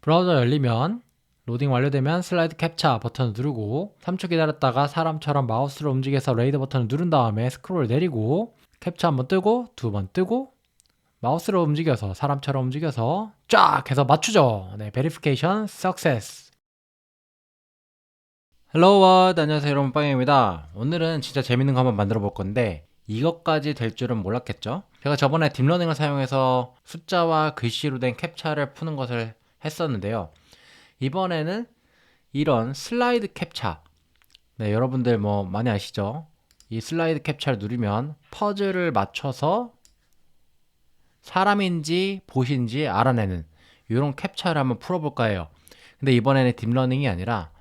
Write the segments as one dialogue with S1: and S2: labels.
S1: 브라우저 열리면 로딩 완료되면 슬라이드 캡처 버튼을 누르고 3초 기다렸다가 사람처럼 마우스를 움직여서 레이더 버튼을 누른 다음에 스크롤을 내리고 캡처 한번 뜨고 두 번 뜨고 마우스를 움직여서 사람처럼 움직여서 쫙 해서 맞추죠. 네, 베리피케이션 석세스. 헬로우 월 안녕하세요 여러분, 빵입니다. 오늘은 진짜 재밌는 거 한번 만들어 볼 건데 이것까지 될 줄은 몰랐겠죠. 제가 저번에 딥러닝을 사용해서 숫자와 글씨로 된 캡처를 푸는 것을 했었는데요. 이번에는 이런 슬라이드 캡처, 네, 여러분들 뭐 많이 아시죠? 이 슬라이드 캡처를 누르면 퍼즐을 맞춰서 사람인지 보신지 알아내는 이런 캡처를 한번 풀어볼까 해요. 근데 이번에는 딥러닝이 아니라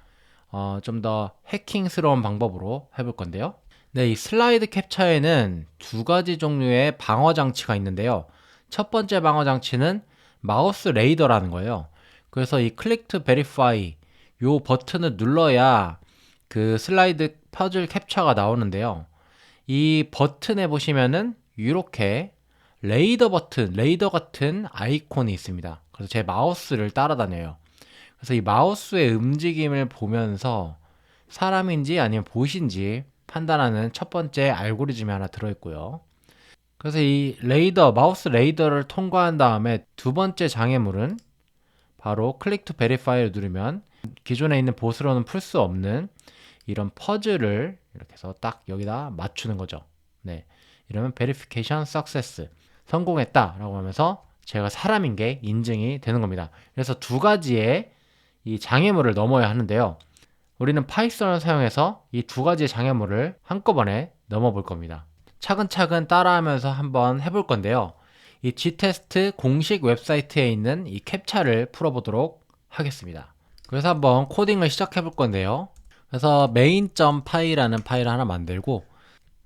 S1: 좀 더 해킹스러운 방법으로 해볼 건데요. 네, 이 슬라이드 캡처에는 두 가지 종류의 방어 장치가 있는데요. 첫 번째 방어 장치는 마우스 레이더라는 거예요. 그래서 이 클릭 투 베리파이 요 버튼을 눌러야 그 슬라이드 퍼즐 캡처가 나오는데요. 이 버튼에 보시면은 이렇게 레이더 버튼, 레이더 같은 아이콘이 있습니다. 그래서 제 마우스를 따라다녀요. 그래서 이 마우스의 움직임을 보면서 사람인지 아니면 보신지 판단하는 첫 번째 알고리즘이 하나 들어있고요. 그래서 이 레이더, 마우스 레이더를 통과한 다음에 두 번째 장애물은 바로 클릭 투 베리파이를 누르면 기존에 있는 보스로는 풀 수 없는 이런 퍼즐을 이렇게 해서 딱 여기다 맞추는 거죠. 네, 이러면 베리피케이션 석세스, 성공했다라고 하면서 제가 사람인 게 인증이 되는 겁니다. 그래서 두 가지의 이 장애물을 넘어야 하는데요. 우리는 파이썬을 사용해서 이 두 가지의 장애물을 한꺼번에 넘어볼 겁니다. 차근차근 따라하면서 한번 해볼 건데요. 이 G테스트 공식 웹사이트에 있는 이 캡처를 풀어보도록 하겠습니다. 그래서 한번 코딩을 시작해 볼 건데요. 그래서 main.py라는 파일을 하나 만들고,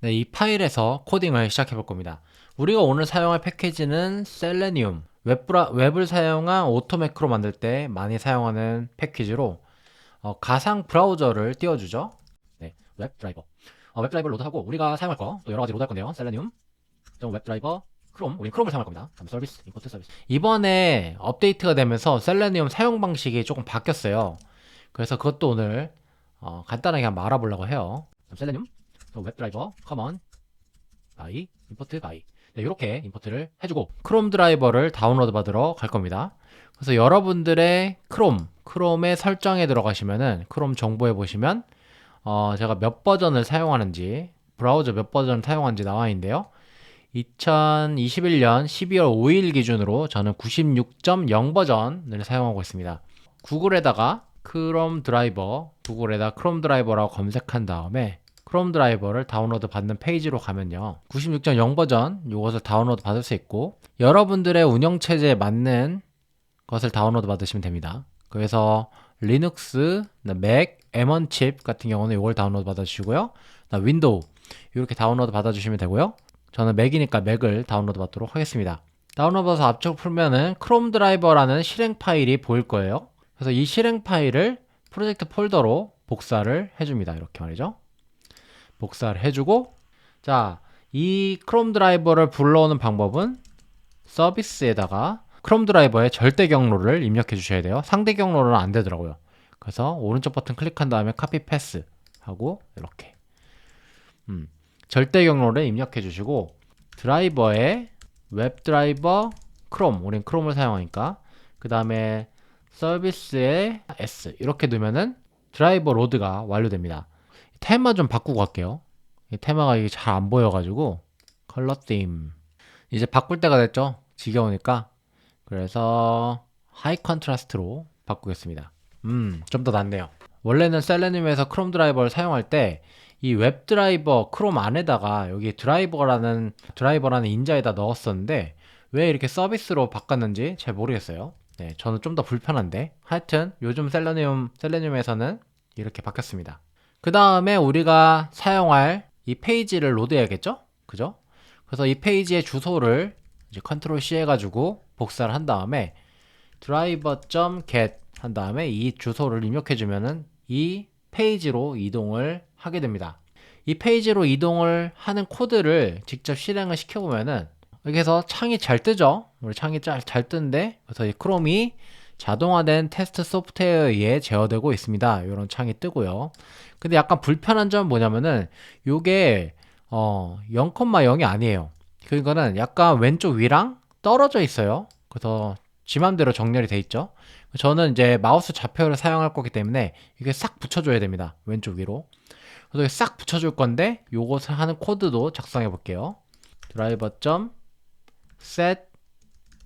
S1: 네, 이 파일에서 코딩을 시작해 볼 겁니다. 우리가 오늘 사용할 패키지는 셀레니움, 웹을 사용한 오토매크로 만들 때 많이 사용하는 패키지로 가상 브라우저를 띄워주죠. 네, 웹드라이버. 웹드라이버를 로드하고 우리가 사용할 거 또 여러 가지 로드할 건데요. 셀레니움, 웹드라이버, 크롬, 우린 크롬을 사용할 겁니다. 그다음 서비스, 임포트 서비스. 이번에 업데이트가 되면서 셀레니움 사용 방식이 조금 바뀌었어요. 그래서 그것도 오늘 간단하게 한번 알아보려고 해요. 셀레니움, 웹드라이버, 커먼, 바이, 임포트, 바이. 네, 이렇게 임포트를 해주고 크롬 드라이버를 다운로드 받으러 갈 겁니다. 그래서 여러분들의 크롬의 설정에 들어가시면은 크롬 정보에 보시면 제가 몇 버전을 사용하는지, 브라우저 몇 버전을 사용하는지 나와 있는데요. 2021년 12월 5일 기준으로 저는 96.0 버전을 사용하고 있습니다. 구글에다가 구글에다 크롬 드라이버라고 검색한 다음에 크롬 드라이버를 다운로드 받는 페이지로 가면요, 96.0 버전 이것을 다운로드 받을 수 있고 여러분들의 운영체제에 맞는 것을 다운로드 받으시면 됩니다. 그래서 리눅스, 맥, M1 칩 같은 경우는 이걸 다운로드 받아주시고요. 윈도우 이렇게 다운로드 받아주시면 되고요. 저는 맥이니까 맥을 다운로드 받도록 하겠습니다. 다운로드 받아서 앞쪽 풀면은 크롬 드라이버라는 실행 파일이 보일 거예요. 그래서 이 실행 파일을 프로젝트 폴더로 복사를 해줍니다. 이렇게 말이죠. 복사를 해주고, 자, 이 크롬 드라이버를 불러오는 방법은 서비스에다가 크롬 드라이버의 절대 경로를 입력해 주셔야 돼요. 상대 경로는 안 되더라고요. 그래서 오른쪽 버튼 클릭한 다음에 카피 패스 하고 이렇게 절대 경로를 입력해 주시고, 드라이버에 웹 드라이버 크롬, 우린 크롬을 사용하니까, 그 다음에 서비스에 S 이렇게 두면은 드라이버 로드가 완료됩니다. 테마 좀 바꾸고 갈게요. 이 테마가 이게 잘 안 보여가지고 컬러 팀 이제 바꿀 때가 됐죠. 지겨우니까. 그래서 하이 컨트라스트로 바꾸겠습니다. 좀 더 낫네요. 원래는 셀레늄에서 크롬 드라이버를 사용할 때 이 웹 드라이버 크롬 안에다가 여기 드라이버라는 인자에다 넣었었는데 왜 이렇게 서비스로 바꿨는지 잘 모르겠어요. 네, 저는 좀 더 불편한데 하여튼 요즘 셀레늄에서는 이렇게 바뀌었습니다. 그 다음에 우리가 사용할 이 페이지를 로드해야겠죠? 그죠? 그래서 이 페이지의 주소를 이제 컨트롤 C 해가지고 복사를 한 다음에 driver.get 한 다음에 이 주소를 입력해주면은 이 페이지로 이동을 하게 됩니다. 이 페이지로 이동을 하는 코드를 직접 실행을 시켜보면은 여기서 창이 잘 뜨죠? 우리 창이 잘 뜨는데, 그래서 이 크롬이 자동화된 테스트 소프트웨어에 의해 제어되고 있습니다. 이런 창이 뜨고요. 근데 약간 불편한 점은 뭐냐면은 요게 0,0이 아니에요. 그거는 약간 왼쪽 위랑 떨어져 있어요. 그래서 지 맘대로 정렬이 돼 있죠. 저는 이제 마우스 좌표를 사용할 거기 때문에 이게 싹 붙여줘야 됩니다. 왼쪽 위로. 그래서 싹 붙여줄 건데 요것을 하는 코드도 작성해 볼게요. driver.set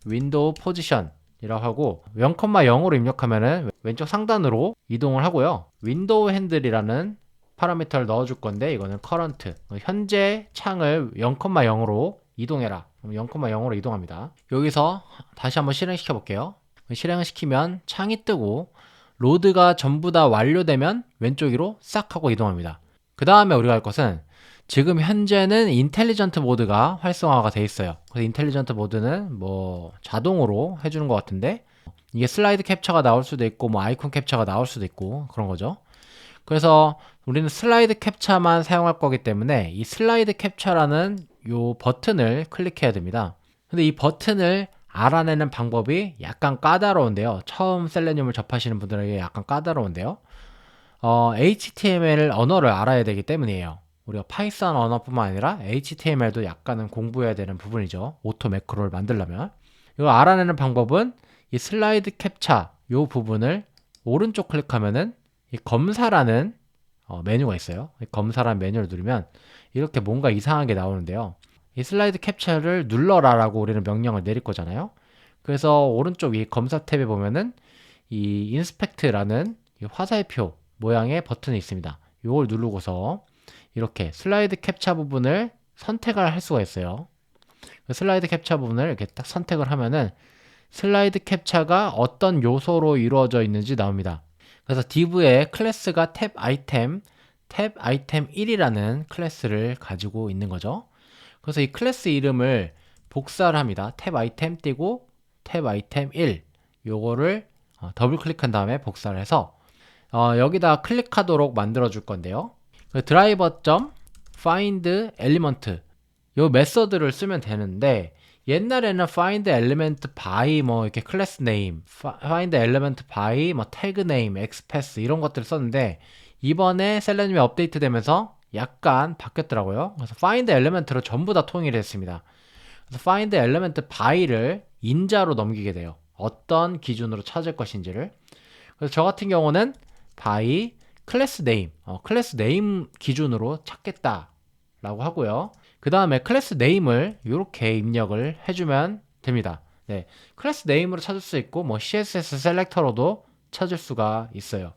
S1: window position 이라고 하고 0,0으로 입력하면은 왼쪽 상단으로 이동을 하고요. 윈도우 핸들이라는 파라미터를 넣어줄 건데 이거는 current 현재 창을 0,0으로 이동해라. 그럼 0,0으로 이동합니다. 여기서 다시 한번 실행시켜 볼게요. 실행을 시키면 창이 뜨고 로드가 전부 다 완료되면 왼쪽 위로 싹 하고 이동합니다. 그 다음에 우리가 할 것은 지금 현재는 인텔리전트 모드가 활성화가 돼 있어요. 그래서 인텔리전트 모드는 뭐 자동으로 해주는 것 같은데 이게 슬라이드 캡처가 나올 수도 있고 뭐 아이콘 캡처가 나올 수도 있고 그런 거죠. 그래서 우리는 슬라이드 캡처만 사용할 거기 때문에 이 슬라이드 캡처라는 요 버튼을 클릭해야 됩니다. 근데 이 버튼을 알아내는 방법이 약간 까다로운데요. 처음 셀레늄을 접하시는 분들에게 약간 까다로운데요. HTML 언어를 알아야 되기 때문이에요. 우리가 파이썬 언어뿐만 아니라 HTML도 약간은 공부해야 되는 부분이죠. 오토 매크로를 만들려면. 이거 알아내는 방법은 이 슬라이드 캡처 요 부분을 오른쪽 클릭하면은 이 검사라는 메뉴가 있어요. 이 검사라는 메뉴를 누르면 이렇게 뭔가 이상하게 나오는데요. 이 슬라이드 캡처를 눌러라 라고 우리는 명령을 내릴 거잖아요. 그래서 오른쪽 이 검사 탭에 보면은 이 인스펙트라는 이 화살표 모양의 버튼이 있습니다. 이걸 누르고서 이렇게 슬라이드 캡처 부분을 선택을 할 수가 있어요. 그 슬라이드 캡처 부분을 이렇게 딱 선택을 하면은 슬라이드 캡처가 어떤 요소로 이루어져 있는지 나옵니다. 그래서 div에 클래스가 탭 아이템 1이라는 클래스를 가지고 있는 거죠. 그래서 이 클래스 이름을 복사를 합니다. 탭 아이템 띄고 탭 아이템 1 요거를 더블 클릭한 다음에 복사를 해서 여기다 클릭하도록 만들어 줄 건데요. driver.find element 요 메서드를 쓰면 되는데 옛날에는 find element by 뭐 이렇게 class name, find element by 뭐 tag name, xpath 이런 것들을 썼는데 이번에 셀레늄이 업데이트 되면서 약간 바뀌었더라고요. 그래서 find element로 전부 다 통일했습니다. 그래서 find element by를 인자로 넘기게 돼요. 어떤 기준으로 찾을 것인지를. 그래서 저 같은 경우는 by 클래스 네임, 클래스 네임 기준으로 찾겠다라고 하고요. 그 다음에 클래스 네임을 이렇게 입력을 해주면 됩니다. 네, 클래스 네임으로 찾을 수 있고 뭐 CSS 셀렉터로도 찾을 수가 있어요.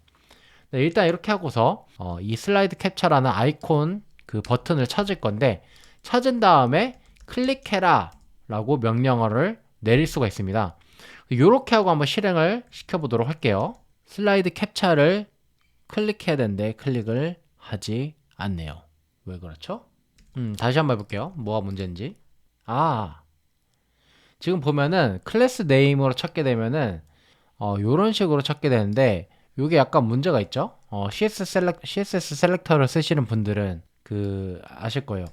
S1: 네, 일단 이렇게 하고서 이 슬라이드 캡처라는 아이콘 그 버튼을 찾을 건데 찾은 다음에 클릭해라 라고 명령어를 내릴 수가 있습니다. 이렇게 하고 한번 실행을 시켜보도록 할게요. 슬라이드 캡처를 클릭해야 되는데 클릭을 하지 않네요. 왜 그렇죠? 다시 한번 해볼게요. 뭐가 문제인지. 지금 보면은 클래스 네임으로 찾게 되면은 요런 식으로 찾게 되는데 요게 약간 문제가 있죠. CSS 셀렉터를 쓰시는 분들은 아실 거예요.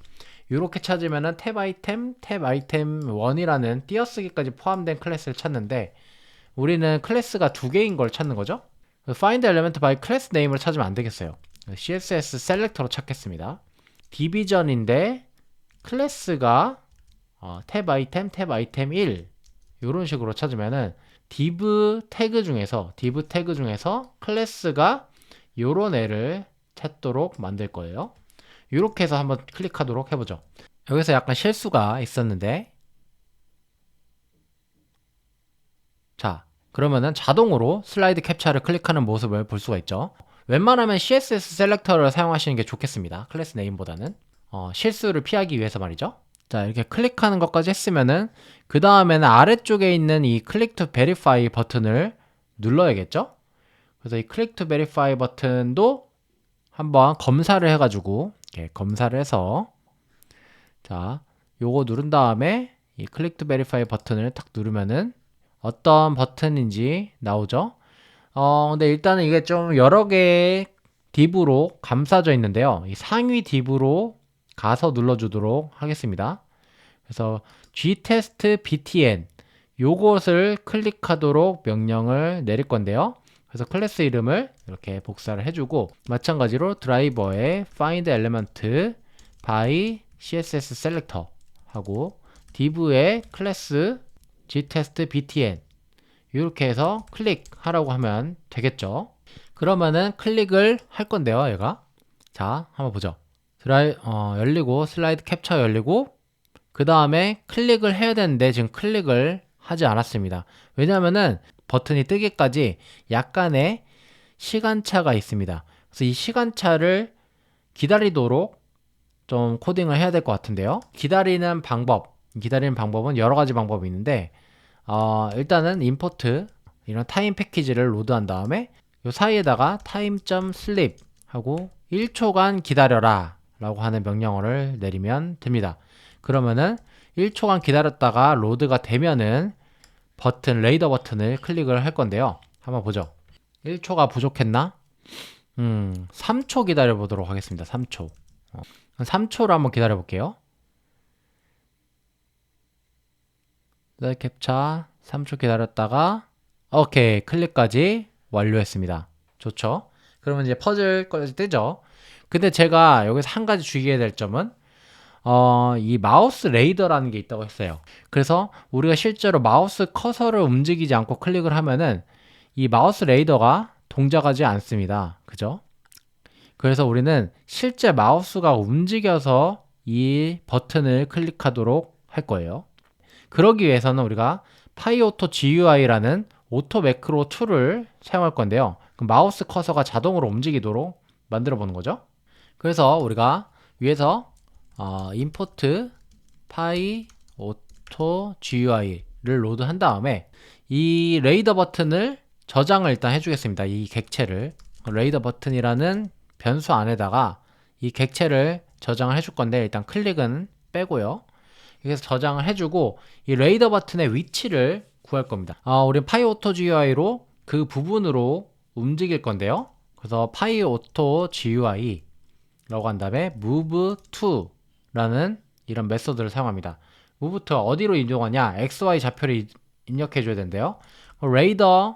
S1: 요렇게 찾으면은 탭 아이템 1이라는 띄어쓰기까지 포함된 클래스를 찾는데 우리는 클래스가 두 개인 걸 찾는 거죠. find element by class name을 찾으면 안 되겠어요. CSS 셀렉터로 찾겠습니다. 디비전인데 클래스가 탭 아이템 1 이런 식으로 찾으면은 div 태그 중에서 클래스가 요런 애를 찾도록 만들 거예요. 이렇게 해서 한번 클릭하도록 해보죠. 여기서 약간 실수가 있었는데 자 그러면은 자동으로 슬라이드 캡처를 클릭하는 모습을 볼 수가 있죠. 웬만하면 CSS 셀렉터를 사용하시는 게 좋겠습니다. 클래스 네임보다는 실수를 피하기 위해서 말이죠. 자 이렇게 클릭하는 것까지 했으면은 그 다음에는 아래쪽에 있는 이 클릭 투 베리파이 버튼을 눌러야겠죠. 그래서 이 클릭 투 베리파이 버튼도 한번 검사를 해가지고 이렇게 검사를 해서 자 요거 누른 다음에 이 클릭 투 베리파이 버튼을 딱 누르면은 어떤 버튼인지 나오죠. 근데 일단은 이게 좀 여러 개의 div로 감싸져 있는데요. 이 상위 div로 가서 눌러주도록 하겠습니다. 그래서 gtest btn 요것을 클릭하도록 명령을 내릴 건데요. 그래서 클래스 이름을 이렇게 복사를 해주고, 마찬가지로 드라이버에 find element by css selector 하고 div의 클래스 gtest.btn 이렇게 해서 클릭하라고 하면 되겠죠. 그러면은 클릭을 할 건데요, 얘가. 자, 한번 보죠. 열리고 슬라이드 캡처 열리고, 그 다음에 클릭을 해야 되는데 지금 클릭을 하지 않았습니다. 왜냐하면은 버튼이 뜨기까지 약간의 시간차가 있습니다. 그래서 이 시간차를 기다리도록 좀 코딩을 해야 될 것 같은데요. 기다리는 방법은 여러 가지 방법이 있는데, 일단은 임포트 이런 타임 패키지를 로드한 다음에 이 사이에다가 time.sleep 하고 1초간 기다려라 라고 하는 명령어를 내리면 됩니다. 그러면은 1초간 기다렸다가 로드가 되면은 레이더 버튼을 클릭을 할 건데요. 한번 보죠. 1초가 부족했나? 3초 기다려 보도록 하겠습니다. 3초. 3초로 한번 기다려 볼게요. 캡처 3초 기다렸다가 오케이, 클릭까지 완료했습니다. 좋죠? 그러면 이제 퍼즐까지 뜨죠. 근데 제가 여기서 한 가지 주의해야 될 점은 이 마우스 레이더라는 게 있다고 했어요. 그래서 우리가 실제로 마우스 커서를 움직이지 않고 클릭을 하면은 이 마우스 레이더가 동작하지 않습니다. 그죠? 그래서 우리는 실제 마우스가 움직여서 이 버튼을 클릭하도록 할 거예요. 그러기 위해서는 우리가 파이오토 GUI라는 오토 매크로 툴을 사용할 건데요. 그럼 마우스 커서가 자동으로 움직이도록 만들어 보는 거죠. 그래서 우리가 위에서 import 파이오토 GUI를 로드한 다음에 이 레이더 버튼을 저장을 일단 해주겠습니다. 이 객체를 레이더 버튼이라는 변수 안에다가 이 객체를 저장을 해줄 건데, 일단 클릭은 빼고요. 그래서 저장을 해주고 이 레이더 버튼의 위치를 구할 겁니다. 우리 파이오토 GUI로 그 부분으로 움직일 건데요. 그래서 파이오토 GUI 라고 한 다음에 move to 라는 이런 메소드를 사용합니다. move to 어디로 이동하냐? XY 좌표를 입력해 줘야 된대요. 레이더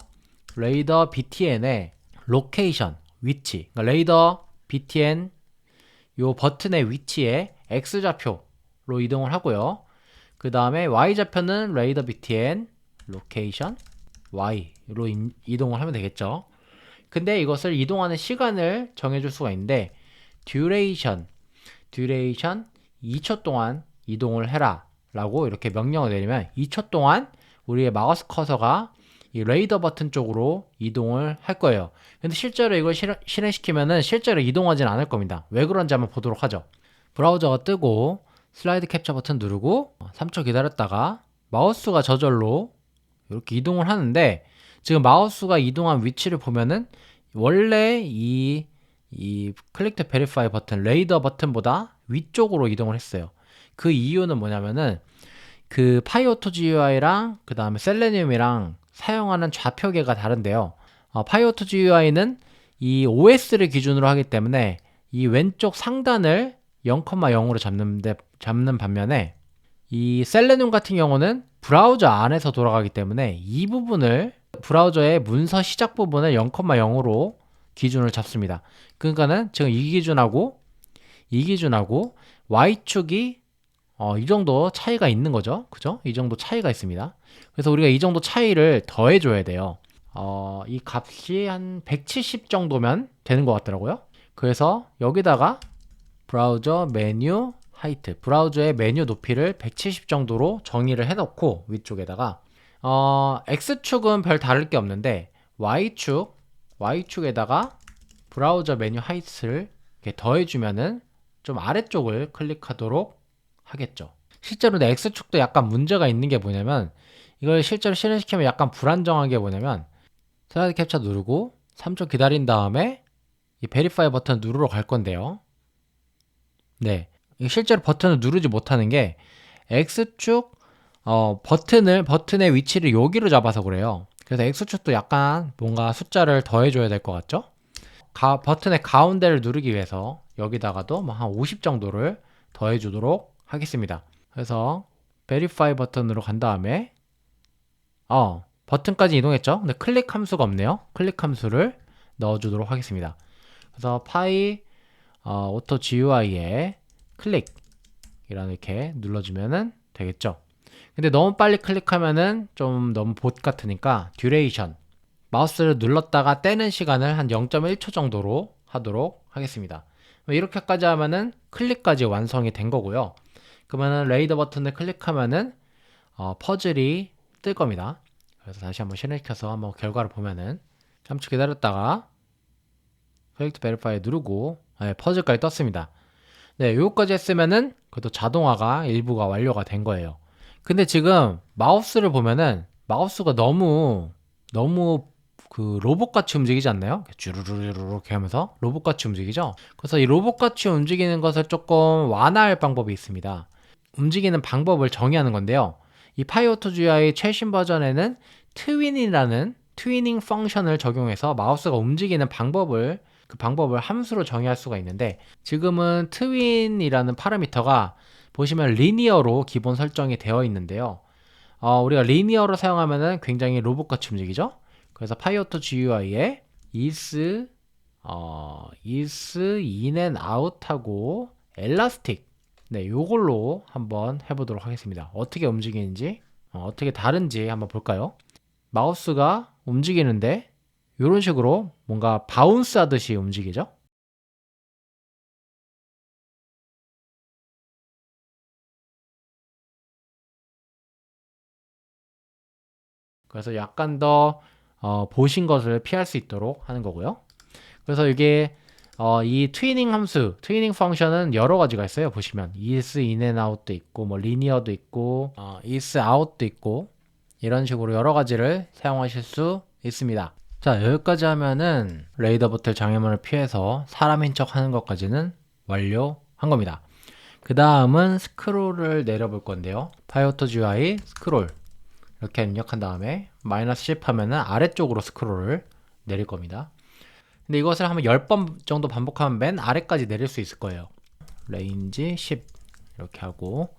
S1: btn의 로케이션 위치, 그러니까 레이더 btn 요 버튼의 위치에 x 좌표로 이동을 하고요. 그 다음에 y 좌표는 레이더 btn 로케이션 y로 이동을 하면 되겠죠. 근데 이것을 이동하는 시간을 정해줄 수가 있는데, duration 2초 동안 이동을 해라 라고 이렇게 명령을 내리면 2초 동안 우리의 마우스 커서가 이 레이더 버튼 쪽으로 이동을 할 거예요. 근데 실제로 이걸 실행시키면은 실제로 이동하진 않을 겁니다. 왜 그런지 한번 보도록 하죠. 브라우저가 뜨고 슬라이드 캡처 버튼 누르고 3초 기다렸다가 마우스가 저절로 이렇게 이동을 하는데, 지금 마우스가 이동한 위치를 보면은 원래 이 클릭 투 베리파이 버튼 레이더 버튼보다 위쪽으로 이동을 했어요. 그 이유는 뭐냐면은 그 파이오토 GUI랑 그 다음에 셀레니움이랑 사용하는 좌표계가 다른데요. 파이오토 GUI는 이 OS를 기준으로 하기 때문에 이 왼쪽 상단을 0,0으로 잡는 반면에 이 셀레늄 같은 경우는 브라우저 안에서 돌아가기 때문에 이 부분을 브라우저의 문서 시작 부분을 0,0으로 기준을 잡습니다. 그러니까는 지금 이 기준하고 Y축이 이 정도 차이가 있는 거죠. 그죠? 이 정도 차이가 있습니다. 그래서 우리가 이 정도 차이를 더해 줘야 돼요. 이 값이 한 170 정도면 되는 것 같더라고요. 그래서 여기다가 브라우저 메뉴 하이트, 브라우저의 메뉴 높이를 170 정도로 정의를 해놓고 위쪽에다가 X축은 별 다를 게 없는데 Y축에다가 브라우저 메뉴 하이트를 이렇게 더해주면은 좀 아래쪽을 클릭하도록 하겠죠. 실제로 X축도 약간 문제가 있는 게 뭐냐면, 이걸 실제로 실행시키면 약간 불안정한 게 뭐냐면, 슬라이드 캡처 누르고 3초 기다린 다음에 이 베리파이 버튼 누르러 갈 건데요. 네, 실제로 버튼을 누르지 못하는 게 X축 버튼의 위치를 여기로 잡아서 그래요. 그래서 X축도 약간 뭔가 숫자를 더해줘야 될 것 같죠? 버튼의 가운데를 누르기 위해서 여기다가도 뭐 한 50 정도를 더해주도록 하겠습니다. 그래서 Verify 버튼으로 간 다음에 버튼까지 이동했죠. 근데 클릭 함수가 없네요. 클릭 함수를 넣어주도록 하겠습니다. 그래서 파이 오토 GUI에 클릭 이렇게 눌러주면은 되겠죠. 근데 너무 빨리 클릭하면은 좀 너무 봇 같으니까 듀레이션, 마우스를 눌렀다가 떼는 시간을 한 0.1초 정도로 하도록 하겠습니다. 이렇게까지 하면은 클릭까지 완성이 된 거고요. 그러면은 레이더 버튼을 클릭하면은 퍼즐이 뜰 겁니다. 그래서 다시 한번 실행시켜서 한번 결과를 보면은 잠시 기다렸다가 Failed Verify 누르고 퍼즐까지 떴습니다. 네, 요거까지 했으면은 그래도 자동화가 일부가 완료가 된 거예요. 근데 지금 마우스를 보면은 마우스가 너무 그 로봇같이 움직이지 않나요? 주르르르 이렇게 하면서 로봇같이 움직이죠? 그래서 이 로봇같이 움직이는 것을 조금 완화할 방법이 있습니다. 움직이는 방법을 정의하는 건데요. 이 파이오토 GUI 최신 버전에는 트윈이라는 트위닝 펑션을 적용해서 마우스가 움직이는 방법을 그 방법을 함수로 정의할 수가 있는데 지금은 트윈이라는 파라미터가 보시면 리니어로 기본 설정이 되어 있는데요. 우리가 리니어로 사용하면은 굉장히 로봇같이 움직이죠. 그래서 파이오토 GUI에 is in and out 하고 elastic 네, 요걸로 한번 해보도록 하겠습니다. 어떻게 움직이는지 어떻게 다른지 한번 볼까요? 마우스가 움직이는데 이런 식으로 뭔가 바운스 하듯이 움직이죠. 그래서 약간 더 보신 것을 피할 수 있도록 하는 거고요. 그래서 이게 이 트위닝 함수, 트위닝 펑션은 여러 가지가 있어요. 보시면 is in and out도 있고 뭐 linear도 있고 is out도 있고 이런 식으로 여러 가지를 사용하실 수 있습니다. 자, 여기까지 하면은 레이더 버튼 장애물을 피해서 사람인 척 하는 것까지는 완료한 겁니다. 그 다음은 스크롤을 내려볼 건데요. 파이오토 GUI 스크롤 이렇게 입력한 다음에 마이너스 10 하면은 아래쪽으로 스크롤을 내릴 겁니다. 근데 이것을 한번 10번 정도 반복하면 맨 아래까지 내릴 수 있을 거예요. 레인지 10 이렇게 하고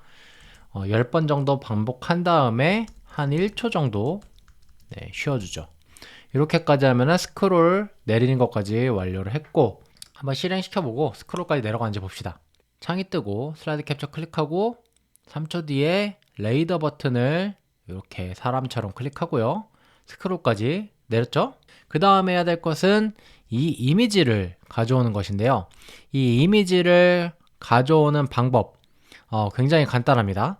S1: 10번 정도 반복한 다음에 한 1초 정도 쉬어주죠. 이렇게까지 하면은 스크롤 내리는 것까지 완료를 했고 한번 실행시켜보고 스크롤까지 내려가는지 봅시다. 창이 뜨고 슬라이드 캡처 클릭하고 3초 뒤에 레이더 버튼을 이렇게 사람처럼 클릭하고요. 스크롤까지 내렸죠? 그 다음에 해야 될 것은 이 이미지를 가져오는 것인데요. 이 이미지를 가져오는 방법 굉장히 간단합니다.